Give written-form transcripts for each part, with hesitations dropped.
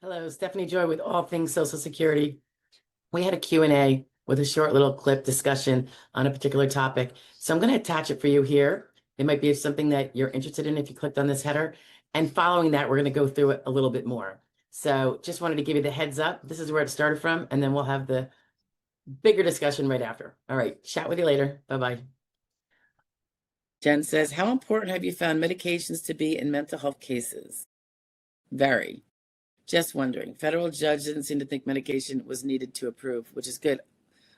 Hello, Stephanie Joy with All Things Social Security. We had a Q&A with a short little clip discussion on a particular topic. So I'm going to attach it for you here. It might be something that you're interested in if you clicked on this header. And following that, we're going to go through it a little bit more. So just wanted to give you the heads up. This is where it started from, and then we'll have the bigger discussion right after. All right, chat with you later. Bye-bye. Jen says, how important have you found medications to be in mental health cases? Very. Just wondering. Federal judge didn't seem to think medication was needed to approve, which is good.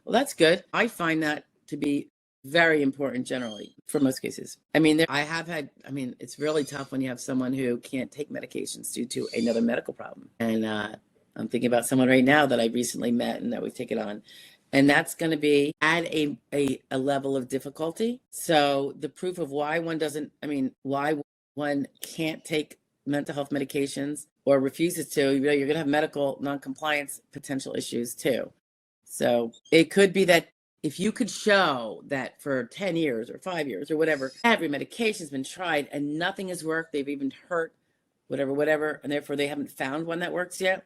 Well, that's good. I find that to be very important generally for most cases. It's really tough when you have someone who can't take medications due to another medical problem. And I'm thinking about someone right now that I recently met and that we've taken on. And that's going to be add a level of difficulty. So the proof of why why one can't take mental health medications or refuses to, you're going to have medical noncompliance potential issues too. So it could be that if you could show that for 10 years or 5 years or whatever, every medication's been tried and nothing has worked, they've even hurt, whatever, and therefore they haven't found one that works yet,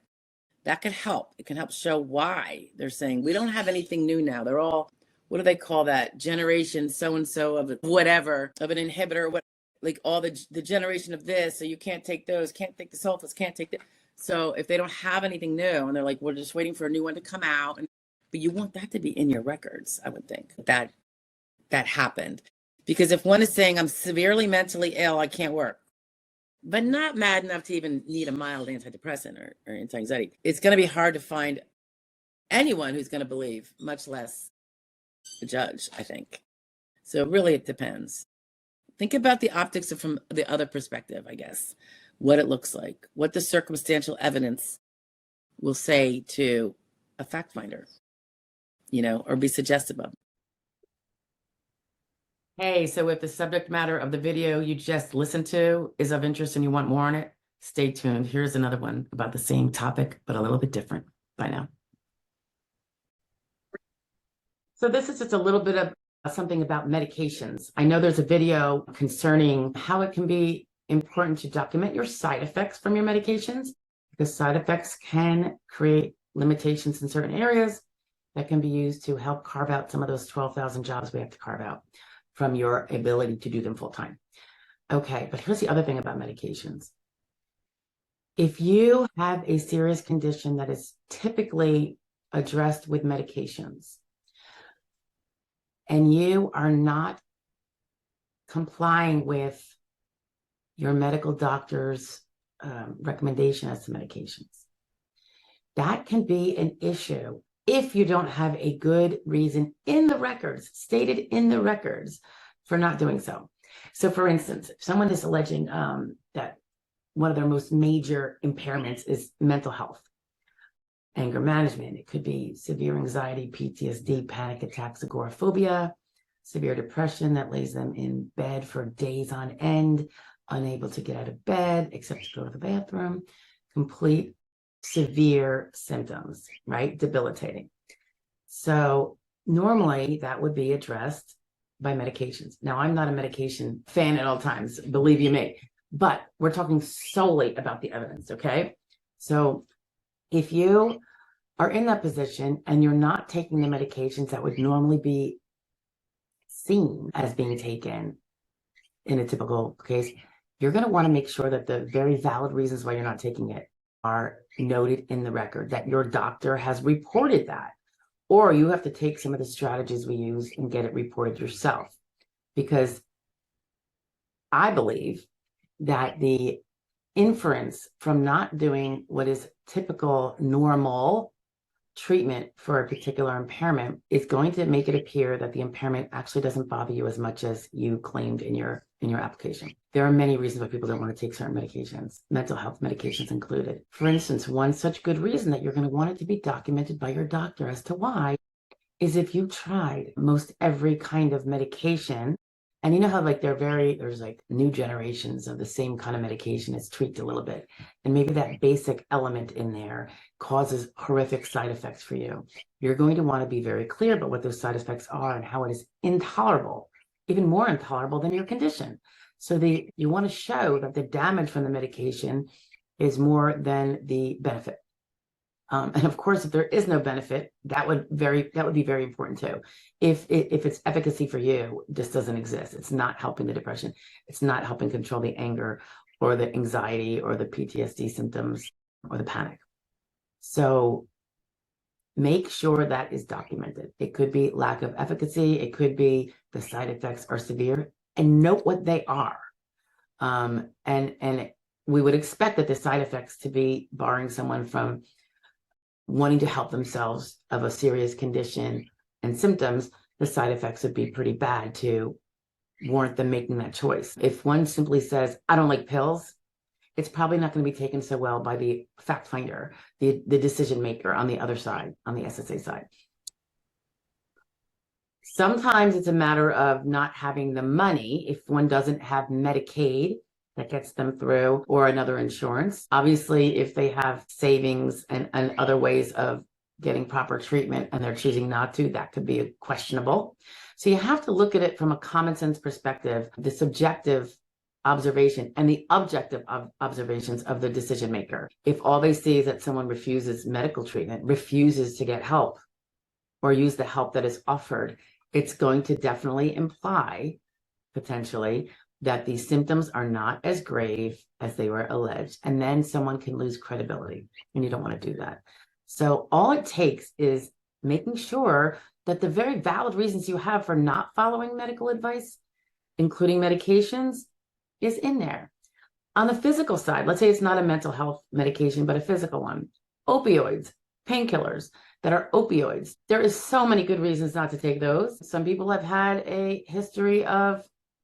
that could help. It can help show why they're saying, we don't have anything new now. They're all, what do they call that? Generation so-and-so of whatever, of an inhibitor, what, like all the generation of this, so you can't take those, can't take the sulfates, can't take the. So if they don't have anything new and they're like, we're just waiting for a new one to come out, but you want that to be in your records, I would think, that happened. Because if one is saying, I'm severely mentally ill, I can't work, but not mad enough to even need a mild antidepressant or anti-anxiety, it's going to be hard to find anyone who's going to believe, much less the judge, I think. So really, it depends. Think about the optics from the other perspective, I guess, what it looks like, what the circumstantial evidence will say to a fact finder, or be suggestive of. Hey, so if the subject matter of the video you just listened to is of interest and you want more on it, stay tuned. Here's another one about the same topic, but a little bit different. Bye now. So this is just a little bit of something about medications. I know there's a video concerning how it can be important to document your side effects from your medications, because side effects can create limitations in certain areas that can be used to help carve out some of those 12,000 jobs we have to carve out from your ability to do them full time. Okay, but here's the other thing about medications. If you have a serious condition that is typically addressed with medications, and you are not complying with your medical doctor's recommendation as to medications, that can be an issue if you don't have a good reason in the records, stated in the records, for not doing so. So for instance, if someone is alleging that one of their most major impairments is mental health, anger management, it could be severe anxiety, PTSD, panic attacks, agoraphobia, severe depression that lays them in bed for days on end, unable to get out of bed except to go to the bathroom, complete severe symptoms, right? Debilitating. So normally that would be addressed by medications. Now, I'm not a medication fan at all times, believe you me, but we're talking solely about the evidence, okay? So if you are in that position and you're not taking the medications that would normally be seen as being taken in a typical case, you're going to want to make sure that the very valid reasons why you're not taking it are noted in the record, that your doctor has reported that, or you have to take some of the strategies we use and get it reported yourself. Because I believe that the inference from not doing what is typical, normal treatment for a particular impairment is going to make it appear that the impairment actually doesn't bother you as much as you claimed in your application. There are many reasons why people don't want to take certain medications, mental health medications included. For instance, one such good reason that you're going to want it to be documented by your doctor as to why is if you tried most every kind of medication. And you know how there's like new generations of the same kind of medication. It's tweaked a little bit. And maybe that basic element in there causes horrific side effects for you. You're going to want to be very clear about what those side effects are and how it is intolerable, even more intolerable than your condition. So you want to show that the damage from the medication is more than the benefit. And of course, if there is no benefit, that would be very important too. If it's efficacy for you, this doesn't exist. It's not helping the depression. It's not helping control the anger or the anxiety or the PTSD symptoms or the panic. So make sure that is documented. It could be lack of efficacy. It could be the side effects are severe, and note what they are. And we would expect that the side effects to be barring someone from wanting to help themselves of a serious condition and symptoms, the side effects would be pretty bad to warrant them making that choice. If one simply says, I don't like pills, it's probably not going to be taken so well by the fact finder, the decision maker on the other side, on the SSA side. Sometimes it's a matter of not having the money if one doesn't have Medicaid that gets them through, or another insurance. Obviously, if they have savings and other ways of getting proper treatment and they're choosing not to, that could be questionable. So you have to look at it from a common sense perspective, the subjective observation and the objective observations of the decision maker. If all they see is that someone refuses medical treatment, refuses to get help or use the help that is offered, it's going to definitely imply, potentially, that these symptoms are not as grave as they were alleged. And then someone can lose credibility, and you don't want to do that. So all it takes is making sure that the very valid reasons you have for not following medical advice, including medications, is in there. On the physical side, let's say it's not a mental health medication, but a physical one. Opioids, painkillers that are opioids. There is so many good reasons not to take those. Some people have had a history of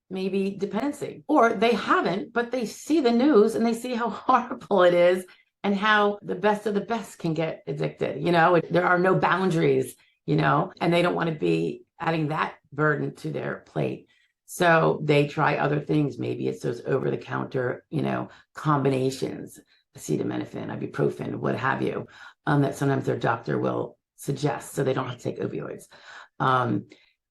maybe dependency, or they haven't, but they see the news and they see how horrible it is and how the best of the best can get addicted. There are no boundaries, and they don't want to be adding that burden to their plate. So they try other things. Maybe it's those over-the-counter, combinations, acetaminophen, ibuprofen, what have you, that sometimes their doctor will suggest so they don't have to take opioids.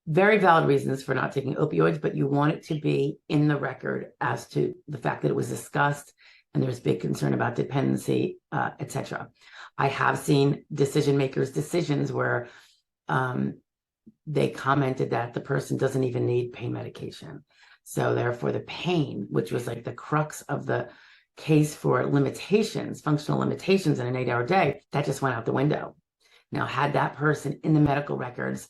Very valid reasons for not taking opioids, but you want it to be in the record as to the fact that it was discussed and there's big concern about dependency, etc. I have seen decision makers' decisions where they commented that the person doesn't even need pain medication. So therefore the pain, which was like the crux of the case for limitations, functional limitations in an 8-hour day, that just went out the window. Now, had that person in the medical records,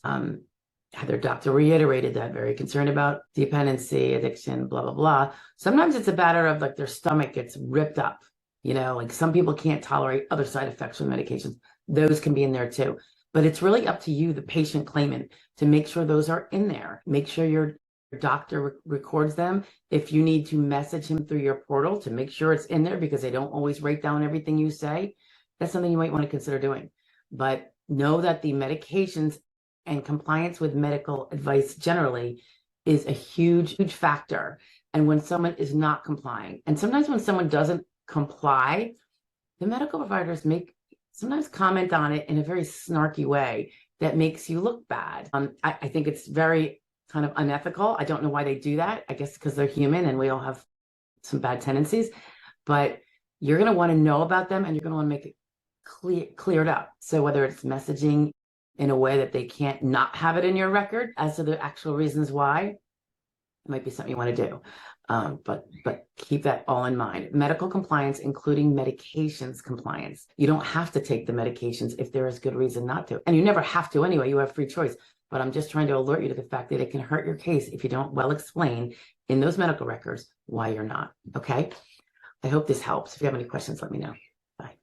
had their doctor reiterated that, very concerned about dependency, addiction, blah, blah, blah. Sometimes it's a matter of like their stomach gets ripped up, like some people can't tolerate other side effects from medications. Those can be in there too. But it's really up to you, the patient claimant, to make sure those are in there. Make sure your doctor records them. If you need to message him through your portal to make sure it's in there, because they don't always write down everything you say, that's something you might want to consider doing. But know that the medications and compliance with medical advice generally is a huge, huge factor. And when someone is not complying, and sometimes when someone doesn't comply, the medical providers sometimes comment on it in a very snarky way that makes you look bad. I think it's very kind of unethical. I don't know why they do that. I guess because they're human and we all have some bad tendencies, but you're going to want to know about them and you're going to want to make it cleared up. So whether it's messaging in a way that they can't not have it in your record as to the actual reasons why, it might be something you want to do. But keep that all in mind. Medical compliance, including medications compliance. You don't have to take the medications if there is good reason not to. And you never have to anyway. You have free choice. But I'm just trying to alert you to the fact that it can hurt your case if you don't well explain in those medical records why you're not. Okay? I hope this helps. If you have any questions, let me know. Bye.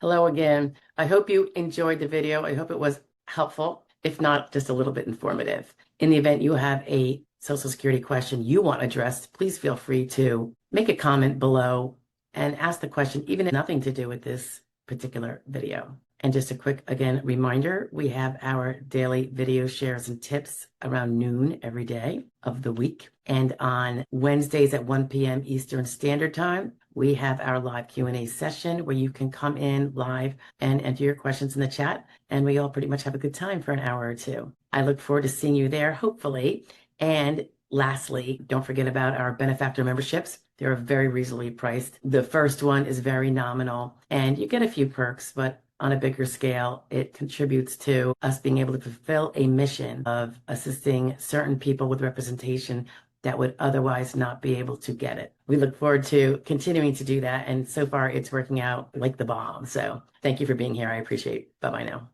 Hello again. I hope you enjoyed the video. I hope it was helpful, if not just a little bit informative. In the event you have a Social Security question you want addressed, please feel free to make a comment below and ask the question, even if nothing to do with this particular video. And just a quick, again, reminder, we have our daily video shares and tips around noon every day of the week. And on Wednesdays at 1 p.m. Eastern Standard Time, we have our live Q&A session where you can come in live and enter your questions in the chat. And we all pretty much have a good time for an hour or two. I look forward to seeing you there, hopefully. And lastly, don't forget about our benefactor memberships. They're very reasonably priced. The first one is very nominal and you get a few perks, but on a bigger scale, it contributes to us being able to fulfill a mission of assisting certain people with representation that would otherwise not be able to get it. We look forward to continuing to do that. And so far, it's working out like the bomb. So thank you for being here. I appreciate it. Bye bye now.